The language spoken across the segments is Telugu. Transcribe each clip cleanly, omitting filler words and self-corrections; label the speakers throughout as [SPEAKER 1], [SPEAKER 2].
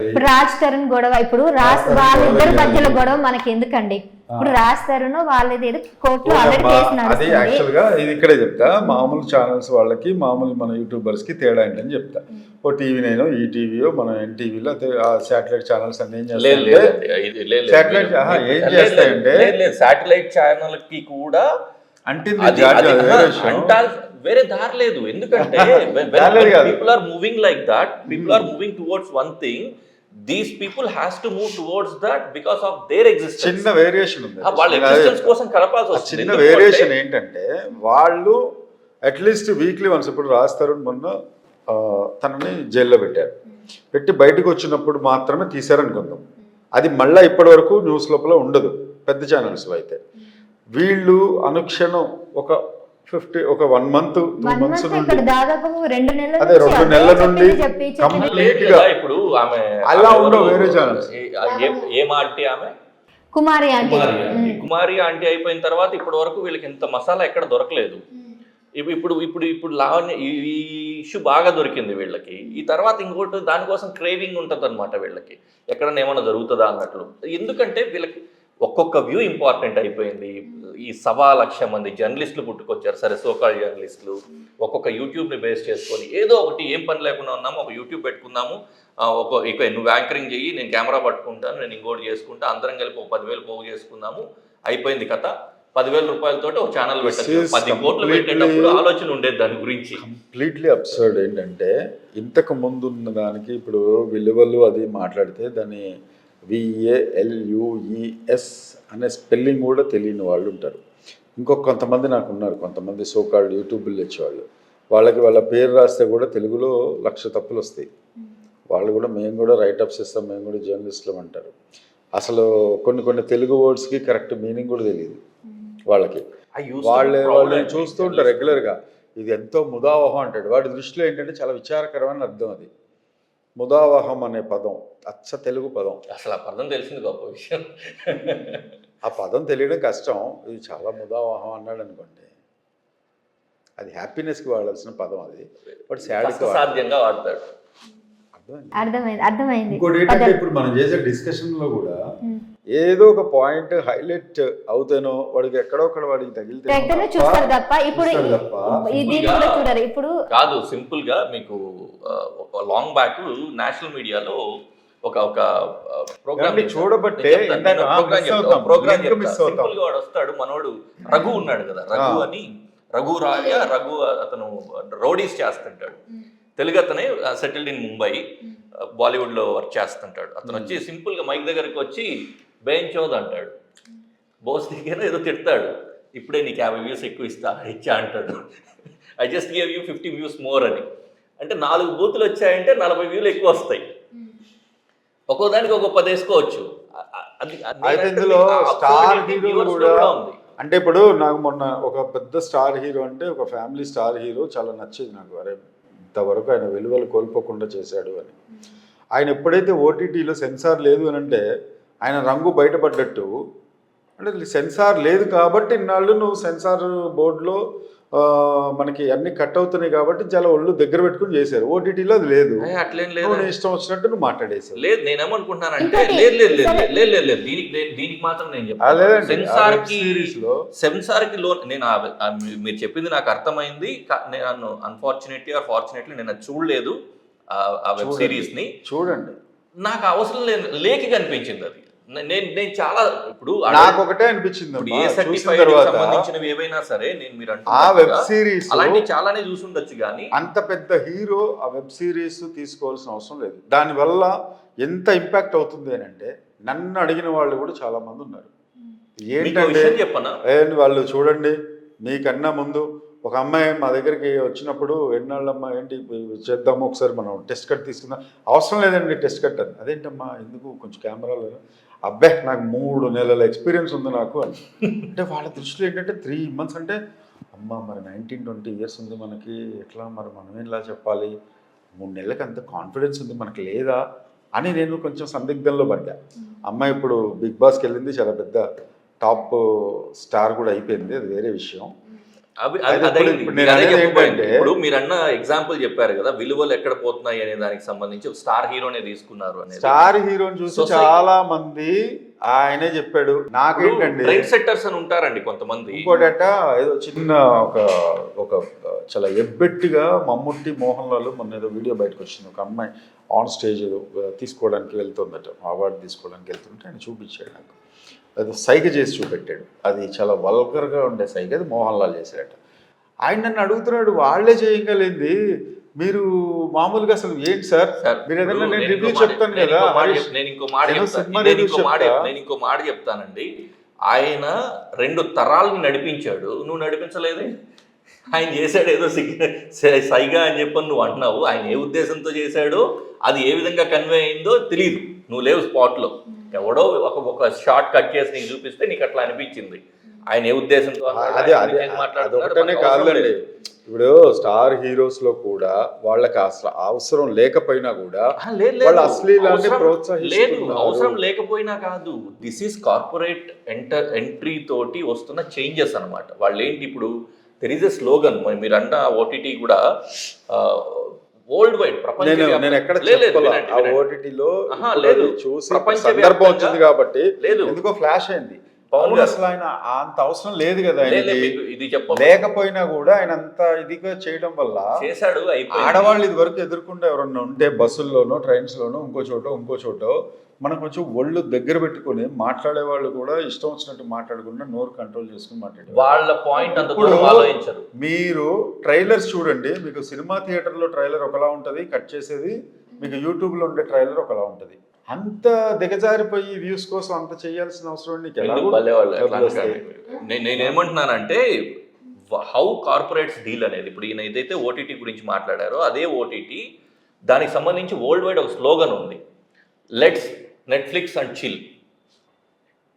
[SPEAKER 1] ఇప్పుడు రాజ్ తరుణ్ గొడవ, ఇప్పుడు వాళ్ళిద్దరి మధ్యలో గొడవ మనకి ఎందుకండి? ఇప్పుడు రాజ్ తరుణ్ వాళ్ళది ఏదో కోర్టులో ఆల్రెడీ కేసు
[SPEAKER 2] అది
[SPEAKER 1] నడుస్తుంది.
[SPEAKER 2] యాక్చువల్ గా ఇది ఇక్కడే చెప్తా, మామూలు ఛానల్స్ వాళ్ళకి మామూలు మన యూట్యూబర్స్ కి తేడా ఏంటని చెప్తా. ఓ టీవీ నైనో ఈటీవీయో మన ఎన్టీవీలో శాటిలైట్ ఛానల్స్ అన్ని ఏం చేస్తాయంటే
[SPEAKER 3] శాటిలైట్ ఛానల్ కి కూడా అంటే వేరే దారి లేదు. ఎందుకంటే people are moving like that, people are moving towards one thing, these people has to move towards that because of their existence.
[SPEAKER 2] చిన్న వేరియేషన్ ఉంది,
[SPEAKER 3] వాళ్ళ ఎగ్జిస్టెన్స్ కోసం కలపాల్సి వస్తుంది.
[SPEAKER 2] చిన్న వేరియేషన్ ఏంటంటే వాళ్ళు అట్లీస్ట్ వీక్లీ వన్స్, ఇప్పుడు రాజ్ తరుణ్ మొన్న తనని జైల్లో పెట్టి బయటకు వచ్చినప్పుడు మాత్రమే తీశారనుకుందాం. అది మళ్ళీ ఇప్పటి వరకు న్యూస్ లోపల ఉండదు పెద్ద ఛానల్స్లో. అయితే వీళ్ళు అనుక్షణం ఒక 1 month 2 months నుండి
[SPEAKER 1] దాదాపు 2 నెలల
[SPEAKER 2] అదే 2 నెలల నుండి కంప్లీట్ గా
[SPEAKER 3] ఇప్పుడు ఆమె
[SPEAKER 2] అలా ఉండవు వేరే ఛానల్స్.
[SPEAKER 3] ఏం ఆంటీ ఆమె
[SPEAKER 1] కుమారి
[SPEAKER 3] ఆంటీ అయిపోయిన తర్వాత ఇప్పటి వరకు వీళ్ళకి ఇంత మసాలా ఎక్కడ దొరకలేదు. ఇప్పుడు లావణ్య ఈ ఇష్యూ బాగా దొరికింది వీళ్ళకి. ఈ తర్వాత ఇంకోటి దానికోసం క్రేవింగ్ ఉంటుంది అనమాట వీళ్ళకి, ఎక్కడన్నా ఏమన్నా జరుగుతుందా అన్నట్లు. ఎందుకంటే వీళ్ళకి ఒక్కొక్క వ్యూ ఇంపార్టెంట్ అయిపోయింది. ఈ 1,00,000 మంది జర్నలిస్టులు పుట్టుకొచ్చారు, సరే సోకాల్ జర్నలిస్టులు. ఒక్కొక్క యూట్యూబ్ని బేస్ చేసుకొని ఏదో ఒకటి, ఏం పని లేకుండా ఉన్నాము, ఒక యూట్యూబ్ పెట్టుకుందాము, ఇక నువ్వు యాంకరింగ్ చెయ్యి, నేను కెమెరా పట్టుకుంటాను, నేను ఇంకోటి చేసుకుంటా, అందరం కలిపి 10,000 పోగు చేసుకుందాము, అయిపోయింది కథ. 10,000 రూపాయలతో ఒక ఛానల్ పెట్టచ్చు. 10 కోట్లు పెట్టేటప్పుడు ఆలోచన ఉండేది దాని గురించి.
[SPEAKER 2] Completely absurd. ఏంటంటే ఇంతకు ముందు ఉన్న దానికి ఇప్పుడు విలువలు అది మాట్లాడితే దాన్ని VALUES అనే స్పెల్లింగ్ కూడా తెలియని వాళ్ళు ఉంటారు. కొంతమంది నాకు ఉన్నారు, కొంతమంది సోకాల్డ్ యూట్యూబ్లు వచ్చేవాళ్ళు. వాళ్ళ పేరు రాస్తే కూడా తెలుగులో 1,00,000 తప్పులు వస్తాయి. వాళ్ళు కూడా మేము కూడా రైటప్స్ ఇస్తాం, మేము కూడా జర్నలిస్టులు అంటారు. అసలు కొన్ని తెలుగు వర్డ్స్కి కరెక్ట్ మీనింగ్ కూడా తెలియదు వాళ్ళకి. వాళ్ళు చూస్తూ ఉంటారు రెగ్యులర్గా, ఇది ఎంతో ముదావహం అంటాడు. వాడి దృష్టిలో ఏంటంటే చాలా విచారకరమైన అర్థం అది. ముదావహం అనే పదం అచ్చ తెలుగు పదం.
[SPEAKER 3] అసలు ఆ పదం తెలిసింది గొప్ప విషయం.
[SPEAKER 2] ఆ పదం తెలియడం కష్టం. ఇది చాలా ముదావహం అన్నాడు అనుకోండి, అది హ్యాపీనెస్కి వాడాల్సిన పదం అది, బట్ సాడ్కి
[SPEAKER 3] సాధ్యంగా వాడతాడు.
[SPEAKER 1] అర్థమైంది.
[SPEAKER 2] ఇంకోటి ఏంటంటే ఇప్పుడు మనం చేసే డిస్కషన్లో కూడా ఏదో ఒక పాయింట్ హైలైట్ అవుతానో వాడికి ఎక్కడొక్కడ వాడికి తగిలితే
[SPEAKER 1] చూస్తారు తప్ప ఇప్పుడు
[SPEAKER 3] కాదు. సింపుల్ గా మీకు ఒక లాంగ్ బ్యాక్ నేషనల్ మీడియాలో ఒక ప్రోగ్రామ్
[SPEAKER 2] చూడబట్టే
[SPEAKER 3] సింపుల్ గా వాడు వస్తాడు, మనోడు రఘు ఉన్నాడు కదా, రఘు రాయ అతను రౌడీస్ చేస్తుంటాడు. తెలుగు అతనే, సెటిల్డ్ ఇన్ ముంబై, బాలీవుడ్ లో వర్క్ చేస్తుంటాడు. అతను వచ్చి సింపుల్ గా మైక్ దగ్గరికి వచ్చి బేంచోద్ అంటాడు, బోస్ దగ్గర ఏదో తిడతాడు, ఇప్పుడే నీకు 50 views ఎక్కువ ఇచ్చా అంటాడు. I just give you 50 views more అని. అంటే 4 బూతులు వచ్చాయంటే 40 views ఎక్కువ వస్తాయి. ఒక్కో దానికి ఒక 10 వేసుకోవచ్చు.
[SPEAKER 2] ఇందులో స్టార్ హీరో కూడా ఉంది. అంటే ఇప్పుడు నాకు మొన్న ఒక పెద్ద స్టార్ హీరో, అంటే ఒక ఫ్యామిలీ స్టార్ హీరో చాలా నచ్చేది నాకు. అరే ఇంతవరకు ఆయన విలువలు కోల్పోకుండా చేశాడు అని. ఆయన ఎప్పుడైతే ఓటీటీలో సెన్సార్ లేదు అని అంటే ఆయన రంగు బయటపడ్డట్టు. అంటే సెన్సార్ లేదు కాబట్టి ఇన్నాళ్ళు నువ్వు సెన్సార్ బోర్డులో మనకి అన్ని కట్ అవుతున్నాయి కాబట్టి చాలా ఒళ్ళు దగ్గర పెట్టుకుని చేశారు. ఓటీటీలో అది లేదు,
[SPEAKER 3] అట్లేం లేదు,
[SPEAKER 2] ఇష్టం వచ్చినట్టు నువ్వు మాట్లాడేసావు.
[SPEAKER 3] లేదు నేనేమనుకుంటున్నానంటే లేదు దీనికి మాత్రం నేను చెప్పాను. సెన్సార్ కి లోన్ నేను మీరు చెప్పింది నాకు అర్థమైంది. నేను అన్ఫార్చునేట్లీ నేను చూడలేదు ఆ వెబ్ సిరీస్ ని.
[SPEAKER 2] చూడండి,
[SPEAKER 3] నాకు అవసరం లేక కనిపించింది అది. నేను చాలా ఇప్పుడు
[SPEAKER 2] నాకు ఒకటే అనిపించింది,
[SPEAKER 3] సంబంధించినవి ఏవైనా సరే మీరు
[SPEAKER 2] ఆ వెబ్ సిరీస్
[SPEAKER 3] అలాంటి చాలానే చూసుండొచ్చు, కానీ
[SPEAKER 2] అంత పెద్ద హీరో ఆ వెబ్ సిరీస్ తీసుకోవాల్సిన అవసరం లేదు. దానివల్ల ఎంత ఇంపాక్ట్ అవుతుంది అని అంటే నన్ను అడిగిన వాళ్ళు కూడా చాలా మంది ఉన్నారు. ఏంటంటే
[SPEAKER 3] చెప్పనా,
[SPEAKER 2] వాళ్ళు చూడండి, మీకన్నా ముందు ఒక అమ్మాయి మా దగ్గరికి వచ్చినప్పుడు, ఎన్నాళ్ళమ్మా ఏంటి చేద్దాము, ఒకసారి మనం టెస్ట్ కట్ తీసుకుందాం. అవసరం లేదండి టెస్ట్ కట్ అని. అదేంటమ్మా ఎందుకు, కొంచెం కెమెరాలు. అబ్బే నాకు 3 నెలల ఎక్స్పీరియన్స్ ఉంది నాకు అని. అంటే వాళ్ళ దృష్టిలో ఏంటంటే 3 months అంటే అమ్మ మరి 19-20 years ఉంది మనకి, ఎట్లా మరి మనం ఇలా చెప్పాలి, 3 నెలలకు అంత కాన్ఫిడెన్స్ ఉంది మనకి లేదా అని నేను కొంచెం సందిగ్ధంలో పడ్డా. అమ్మాయి ఇప్పుడు బిగ్ బాస్కి వెళ్ళింది, చాలా పెద్ద టాప్ స్టార్ కూడా అయిపోయింది, అది వేరే విషయం. ఇప్పుడు నేను అనేది ఏంటంటే
[SPEAKER 3] ఇప్పుడు మీరన్న ఎగ్జాంపుల్ చెప్పారు కదా, విలువలు ఎక్కడ పోతున్నాయి అనే దానికి సంబంధించి స్టార్ హీరోనే తీసుకున్నారు అనేది.
[SPEAKER 2] స్టార్ హీరోని చూసి చాలా మంది ఆయనే చెప్పాడు. నాకేంటండి
[SPEAKER 3] ట్రెండ్ సెట్టర్స్ అని ఉంటారండి కొంతమంది.
[SPEAKER 2] ఇంకోటట ఏదో చిన్న ఒక చాలా ఎబ్బెట్టిగా మమ్ముట్టి మోహన్ లాల్ మొన్న ఏదో వీడియో బయటకు వచ్చింది. ఒక అమ్మాయి ఆన్ స్టేజ్ తీసుకోవడానికి వెళ్తుందట, అవార్డు తీసుకోవడానికి వెళ్తుంటే ఆయన చూపించాడు నాకు. అది సైగ చేసి చూపెట్టాడు. అది చాలా వల్గర్గా ఉండే సైగ, అది మోహన్ లాల్ చేశాడట. ఆయన నన్ను అడుగుతున్నాడు, వాళ్ళే చేయగలిగింది మీరు మామూలుగా అసలు ఏంటి సార్ మీరు ఏదైనా నేను రివ్యూ చెప్తాను కదా.
[SPEAKER 3] నేను ఇంకో మాట చెప్తానండి. ఆయన 2 తరాలని నడిపించాడు, నువ్వు నడిపించలేదే. ఆయన చేశాడు ఏదో సైగా అని చెప్పని నువ్వు అంటున్నావు. ఆయన ఏ ఉద్దేశంతో చేశాడో, అది ఏ విధంగా కన్వే అయిందో తెలియదు, నువ్వు లేవు స్పాట్లో. ఎవడో ఒక షార్ట్ కట్ చేసి నీకు చూపిస్తే నీకు అట్లా అనిపించింది. ఆయన ఏ ఉద్దేశంతో
[SPEAKER 2] అదొకటనే కాదండి. ఇప్పుడు స్టార్ హీరోస్ లో కూడా వాళ్ళకి అసలు అవసరం లేకపోయినా కూడా వాళ్ళు అశ్లీలాన్ని ప్రోత్సహిస్తున్నారు.
[SPEAKER 3] అవసరం లేకపోయినా కాదు, దిస్ ఈస్ కార్పొరేట్ ఎంట్రీ తోటి వస్తున్న చేంజెస్ అన్నమాట. వాళ్ళు ఏంటి, ఇప్పుడు దెర్ ఈస్ ఎ స్లోగన్, మీరు అంట ఓటీటీ కూడా వరల్డ్ వైడ్
[SPEAKER 2] నేను ఎక్కడ ఓటీటీలో చూసి సందర్భం వచ్చింది కాబట్టి ఎందుకో ఫ్లాష్ అయింది. అసలు ఆయన అంత అవసరం లేదు కదా,
[SPEAKER 3] ఇది
[SPEAKER 2] లేకపోయినా కూడా ఆయన అంత ఇదిగా చేయడం వల్ల
[SPEAKER 3] చేశాడు.
[SPEAKER 2] ఆడవాళ్ళు ఇది వరకు ఎదుర్కొంటే ఎవరన్నా ఉంటే బస్సుల్లోనో ట్రైన్స్ లోనో ఇంకో చోట మనం కొంచెం ఒళ్ళు దగ్గర పెట్టుకుని మాట్లాడే వాళ్ళు కూడా ఇష్టం వచ్చినట్టు మాట్లాడకుండా నోరు కంట్రోల్ చేసుకుని మాట్లాడారు.
[SPEAKER 3] వాళ్ళ పాయింట్ అంత దూరం ఆలోచించరు.
[SPEAKER 2] మీరు ట్రైలర్స్ చూడండి, మీకు సినిమా థియేటర్లో ట్రైలర్ ఒకలా ఉంటుంది కట్ చేసేది, మీకు యూట్యూబ్లో ఉండే ట్రైలర్ ఒకలా ఉంటుంది. అంత దిగజారిపోయి వ్యూస్ కోసం అంత చేయాల్సిన అవసరం
[SPEAKER 3] నేనేమంటున్నానంటే హౌ కార్పొరేట్స్ డీల్ అనేది. ఇప్పుడు ఈయన ఏదైతే ఓటీటీ గురించి మాట్లాడారో అదే ఓటీటీ దానికి సంబంధించి వరల్డ్ వైడ్ ఒక స్లోగన్ ఉంది, లెట్స్ నెట్ఫ్లిక్స్ అండ్ చిల్.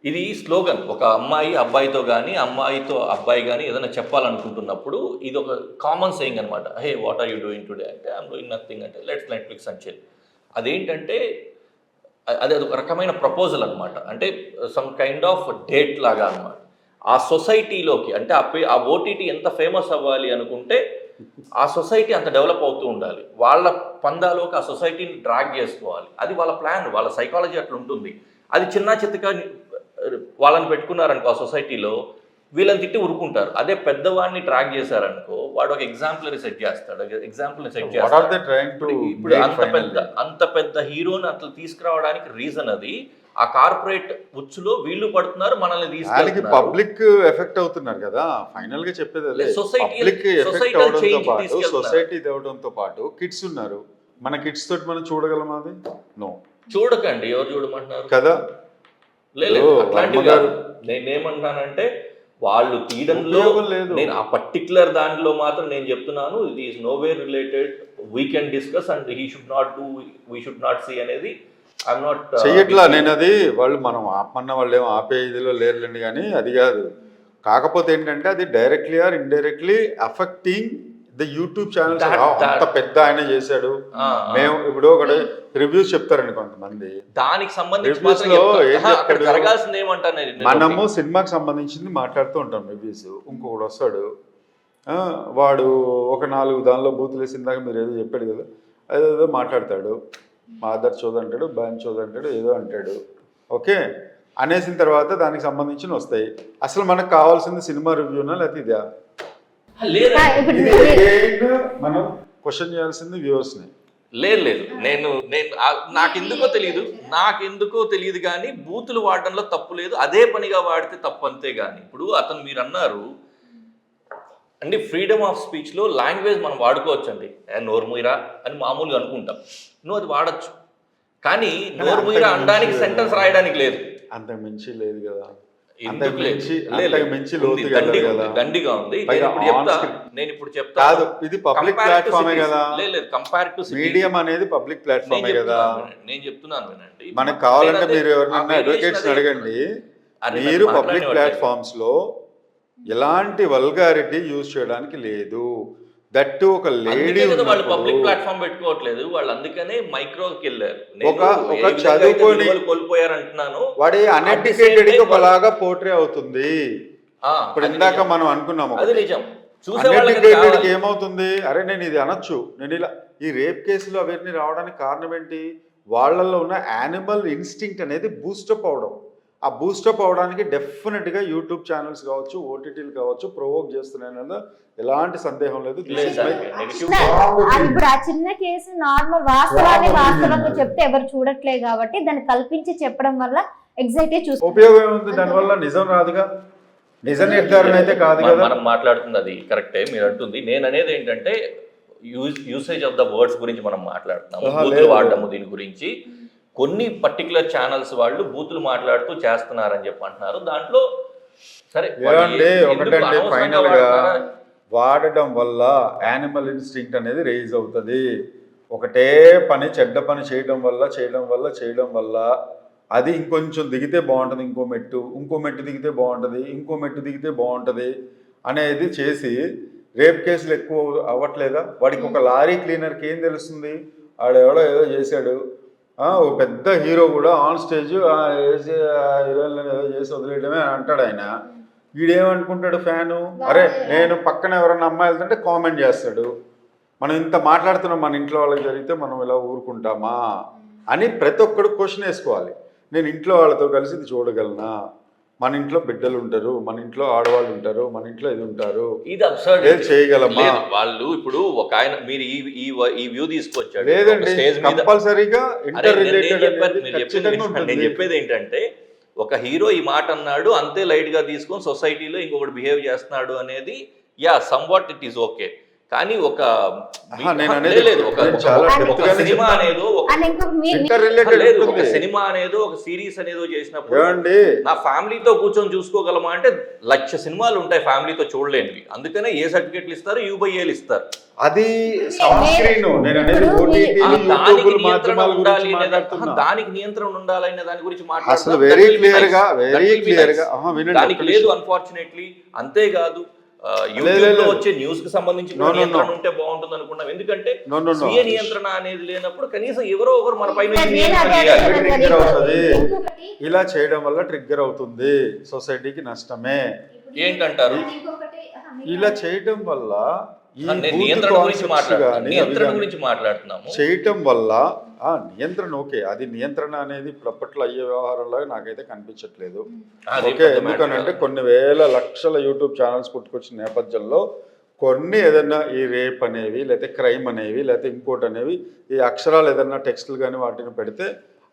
[SPEAKER 3] ఇది స్లోగన్. ఒక అమ్మాయి అబ్బాయితో కానీ అమ్మాయితో అబ్బాయి కానీ ఏదైనా చెప్పాలనుకుంటున్నప్పుడు ఇది ఒక కామన్ సేయింగ్ అనమాట. Hey what are you doing today అంటే ఐఎమ్ డూయింగ్ నథింగ్ అంటే లెట్స్ నెట్ఫ్లిక్స్ అండ్ చిల్. అదేంటంటే అది ఒక రకమైన ప్రపోజల్ అనమాట. అంటే సమ్ కైండ్ ఆఫ్ డేట్ లాగా అనమాట. ఆ సొసైటీలోకి అంటే ఆ ఓటీటీ ఎంత ఫేమస్ అవ్వాలి అనుకుంటే ఆ సొసైటీ అంత డెవలప్ అవుతూ ఉండాలి. వాళ్ళ పందాలోకి ఆ సొసైటీని డ్రాగ్ చేసుకోవాలి. అది వాళ్ళ ప్లాన్, వాళ్ళ సైకాలజీ అట్లా ఉంటుంది. అది చిన్న చిత్తగా వాళ్ళని పెట్టుకున్నారనుకో ఆ సొసైటీలో, వీళ్ళని తిట్టి ఉరుకుంటారు. అదే పెద్దవాడిని ట్రాక్ చేశారనుకో వాడు ఒక ఎగ్జాంపుల్ సెట్ చేస్తాడు. ఇప్పుడు అంత పెద్ద హీరోని అట్లా తీసుకురావడానికి రీజన్ అది ఆ కార్పొరేట్ ఉచ్చులో వీళ్ళు పడుతున్నారు, మనల్ని తీసుకెళ్తున్నారు.
[SPEAKER 2] పబ్లిక్ ఎఫెక్ట్ అవుతున్నారు కదా. ఫైనల్ గా చెప్పేది పబ్లిక్ ఎఫెక్ట్ అవడంతో పాటు సొసైటీ తేవడంతో పాటు కిడ్స్ ఉన్నారు. మన కిడ్స్ తోటి మనం చూడగలమా? అది నో,
[SPEAKER 3] చూడకండి. ఎవరు చూడమంటున్నారు
[SPEAKER 2] కదా?
[SPEAKER 3] లేదు అట్లాంటివి కాదు. నేనేమంటున్నానంటే వాళ్ళు తీయడంలో నేను ఆ పర్టికులర్ దాంట్లో మాత్రం నేను చెప్తున్నాను, ఇది is nowhere related, we can discuss and he should not do, we should not see అనేది ఐఎమ్ నాట్
[SPEAKER 2] చెయ్యట్లా. నేను అది వాళ్ళు మనం ఆపమన్న వాళ్ళు ఏమో ఆపే ఇదిలో లేరులేండి, కానీ అది కాదు. కాకపోతే ఏంటంటే అది directly or indirectly affecting the YouTube channels. అంత పెద్ద ఆయన చేశాడు. మేము ఇప్పుడు ఒకటి రివ్యూస్ చెప్తారండి కొంతమంది,
[SPEAKER 3] దానికి సంబంధించి
[SPEAKER 2] మనము సినిమాకి సంబంధించింది మాట్లాడుతూ ఉంటాం రివ్యూస్. ఇంకొకటి వస్తాడు, వాడు ఒక 4 దానిలో బూతులు వేసిన దాకా మీరు ఏదో చెప్పాడు కదా, అదేదో మాట్లాడతాడు, మాదర్ చోద అంటాడు, బ్యాన్ చోద అంటాడు, ఏదో అంటాడు. ఓకే అనేసిన తర్వాత దానికి సంబంధించిన వస్తాయి. అసలు మనకు కావాల్సింది సినిమా రివ్యూనా లేకపోతే ఇదా? మనం క్వశ్చన్ చేయాల్సింది వ్యూవర్స్ని.
[SPEAKER 3] లేదు నేను నాకెందుకో తెలియదు కానీ బూతులు వాడడంలో తప్పు లేదు, అదే పనిగా వాడితే తప్పు అంతే. కానీ ఇప్పుడు అతను మీరు అన్నారు అంటే ఫ్రీడమ్ ఆఫ్ స్పీచ్లో లాంగ్వేజ్ మనం వాడుకోవచ్చండి. నోర్ముయిరా అని మామూలుగా అనుకుంటాం, నువ్వు అది వాడచ్చు. కానీ నోర్ముయిరా అనడానికి సెంటెన్స్ రాయడానికి లేదు.
[SPEAKER 2] అంతకు మించి లేదు కదా,
[SPEAKER 3] దండిగా ఉంది. నేను ఇప్పుడు చెప్తా,
[SPEAKER 2] ఇది పబ్లిక్ ప్లాట్ఫామే కదా.
[SPEAKER 3] లేదు కంపారిటివ్
[SPEAKER 2] మీడియం అనేది పబ్లిక్ ప్లాట్ఫామే కదా.
[SPEAKER 3] నేను చెప్తున్నాను వినండి,
[SPEAKER 2] మనకు కావాలంటే మీరు ఎవరైనా అడ్వకేట్స్ అడగండి. మీరు పబ్లిక్ ప్లాట్ఫామ్స్ లో ఎలాంటి వల్గారిటీ యూజ్ చేయడానికి లేదు. దట్టు ఒక లేడీ
[SPEAKER 3] వాళ్ళు పబ్లిక్ ప్లాట్ఫామ్ పెట్టుకోవట్లేదు, వాళ్ళు అందుకనే మైక్రోకి వెళ్ళారు.
[SPEAKER 2] ఒక చదువుకొని
[SPEAKER 3] కోల్పోయారు అంటున్నాను.
[SPEAKER 2] వాడి అన్ఎడ్యుకేటెడ్ ఒకలాగా పోర్ట్రే అవుతుంది. ఇప్పుడు ఇందాక మనం అనుకున్నాము,
[SPEAKER 3] అది నిజం. చూసే వాళ్ళకి
[SPEAKER 2] అన్ఎడ్యుకేటెడ్కి ఏమవుతుంది, అరే నేను ఇది అనొచ్చు, నేను ఇలా ఈ రేప్ కేసులు అవన్నీ రావడానికి కారణం ఏంటి, వాళ్ళల్లో ఉన్న యానిమల్ ఇన్స్టింక్ట్ అనేది బూస్టప్ అవడం. ఆ బూస్టప్ అవడానికి డెఫినెట్గా యూట్యూబ్ ఛానల్స్ కావచ్చు, ఓటీటీలు కావచ్చు ప్రొవోక్ చేస్తున్నాయన్నది ఎలాంటి సందేహం లేదు.
[SPEAKER 1] ఇప్పుడు ఆ చిన్న కేసు నార్మల్ వాస్తవాన్ని వాస్తవంగా చెప్తే ఎవరు చూడట్లే కాబట్టి దాన్ని కల్పించి చెప్పడం వల్ల ఎగ్జైట్ చూసి
[SPEAKER 2] ఉపయోగం ఏముంది దానివల్ల, నిజం రాదుగా, నిజ నిర్ధారణ అయితే కాదు కదా.
[SPEAKER 3] మనం మాట్లాడుతుంది అది కరెక్టే మీరు అంటుంది. నేను అనేది ఏంటంటే యూసేజ్ ఆఫ్ ద వర్డ్స్ గురించి మనం మాట్లాడుతున్నాము, బూతులు వాడడము దీని గురించి. కొన్ని పర్టికులర్ ఛానల్స్ వాళ్ళు బూతులు మాట్లాడుతూ చేస్తున్నారని చెప్పి అంటున్నారు. దాంట్లో సరే
[SPEAKER 2] ఒకటండి, ఫైనల్ గా వాడడం వల్ల యానిమల్ ఇన్స్టింక్ట్ అనేది రేజ్ అవుతుంది. ఒకటే పని చెడ్డ పని చేయడం వల్ల అది ఇంకొంచెం దిగితే బాగుంటుంది, ఇంకో మెట్టు దిగితే బాగుంటుంది, ఇంకో మెట్టు దిగితే బాగుంటుంది అనేది చేసి రేప్ కేసులు ఎక్కువ అవ్వట్లేదా? వాడికి ఒక లారీ క్లీనర్కి ఏం తెలుస్తుంది, ఆడెవడో ఏదో చేశాడు, ఒక పెద్ద హీరో కూడా ఆన్ స్టేజ్ హీరోయిన్ ఏదో చేసి వదిలేయడమే అంటాడు ఆయన. వీడేమనుకుంటాడు ఫ్యాను, అరే నేను పక్కన ఎవరన్నా అమ్మాయి వెళ్తుంటే కామెంట్ చేస్తాడు, మనం ఇంత మాట్లాడుతున్నాం మన ఇంట్లో వాళ్ళకి జరిగితే మనం ఇలా ఊరుకుంటామా అని ప్రతి ఒక్కడు క్వశ్చన్ వేసుకోవాలి. నేను ఇంట్లో వాళ్ళతో కలిసి ఇది చూడగలనా, మన ఇంట్లో బిడ్డలు ఉంటారు, మన ఇంట్లో ఆడవాళ్ళు ఉంటారు, మన ఇంట్లో ఇది ఉంటారు,
[SPEAKER 3] ఇది అబ్సర్డ్
[SPEAKER 2] చేయగలమా
[SPEAKER 3] వాళ్ళు. ఇప్పుడు ఒక ఆయన మీరు ఈ వ్యూ తీసుకొచ్చాడు,
[SPEAKER 2] లేదండి
[SPEAKER 3] స్టేజ్ మీద
[SPEAKER 2] కంపల్సరీగా ఇంటర్ రిలేటెడ్.
[SPEAKER 3] నేను చెప్పేది ఏంటంటే ఒక హీరో ఈ మాట అన్నాడు అంతే లైట్ గా తీసుకొని సొసైటీలో ఇంకొకటి బిహేవ్ చేస్తున్నాడు అనేది సమ్వాట్ ఇట్ ఈస్ ఓకే. కానీ ఒక సినిమా అనేదో ఒక సినిమా అనేదో ఒక సిరీస్ అనేదో చేసినప్పుడు నా ఫ్యామిలీతో కూర్చొని చూసుకోగలమా అంటే 1,00,000 సినిమాలు ఉంటాయి ఫ్యామిలీతో చూడలేనివి. అందుకనే ఏ సర్టిఫికెట్లు ఇస్తారు, UBAలు ఇస్తారు.
[SPEAKER 2] అది
[SPEAKER 3] దానికి నియంత్రణ ఉండాలనే దాని గురించి మాట్లాడుతున్నారు. దానికి లేదు అన్ఫార్చునేట్లీ. అంతేకాదు యూట్యూబ్ లో వచ్చే న్యూస్ కి సంబంధించి నియంత్రణ ఉంటే బాగుంటుంది అనుకున్నాం. ఎందుకంటే స్వీయ నియంత్రణ అనేది లేనప్పుడు కనీసం ఎవరో ఒకరు మన పైన
[SPEAKER 2] ఇలా చేయడం వల్ల ట్రిగ్గర్ అవుతుంది, సొసైటీకి నష్టమే.
[SPEAKER 3] ఏంటంటారు
[SPEAKER 2] ఇలా చేయడం వల్ల
[SPEAKER 3] నియంత్రణ గురించి మాట్లాడుతున్నాము.
[SPEAKER 2] చేయటం వల్ల నియంత్రణ ఓకే, అది నియంత్రణ అనేది ఇప్పుడు అప్పట్లో అయ్యే వ్యవహారంలో నాకైతే కనిపించట్లేదు. ఓకే, ఎందుకనంటే కొన్ని వేల లక్షల యూట్యూబ్ ఛానల్స్ పుట్టుకొచ్చిన నేపథ్యంలో కొన్ని ఏదన్నా ఈ రేప్ అనేవి లేకపోతే క్రైమ్ అనేవి లేకపోతే ఇంకోటి అనేవి ఈ అక్షరాలు ఏదన్నా టెక్స్టులు కానీ వాటిని పెడితే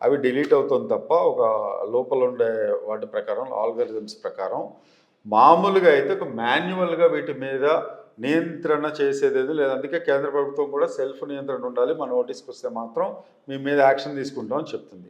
[SPEAKER 2] అవి డిలీట్ అవుతుంది తప్ప ఒక లోపల ఉండే వాటి ప్రకారం ఆల్గరిథమ్స్ ప్రకారం మామూలుగా అయితే ఒక మాన్యువల్గా వీటి మీద నియంత్రణ చేసేది లేదు. అందుకే కేంద్ర ప్రభుత్వం కూడా సెల్ఫ్ నియంత్రణ ఉండాలి, మన నోటీస్కి వస్తే మాత్రం మీ మీద యాక్షన్ తీసుకుంటామని చెప్తుంది.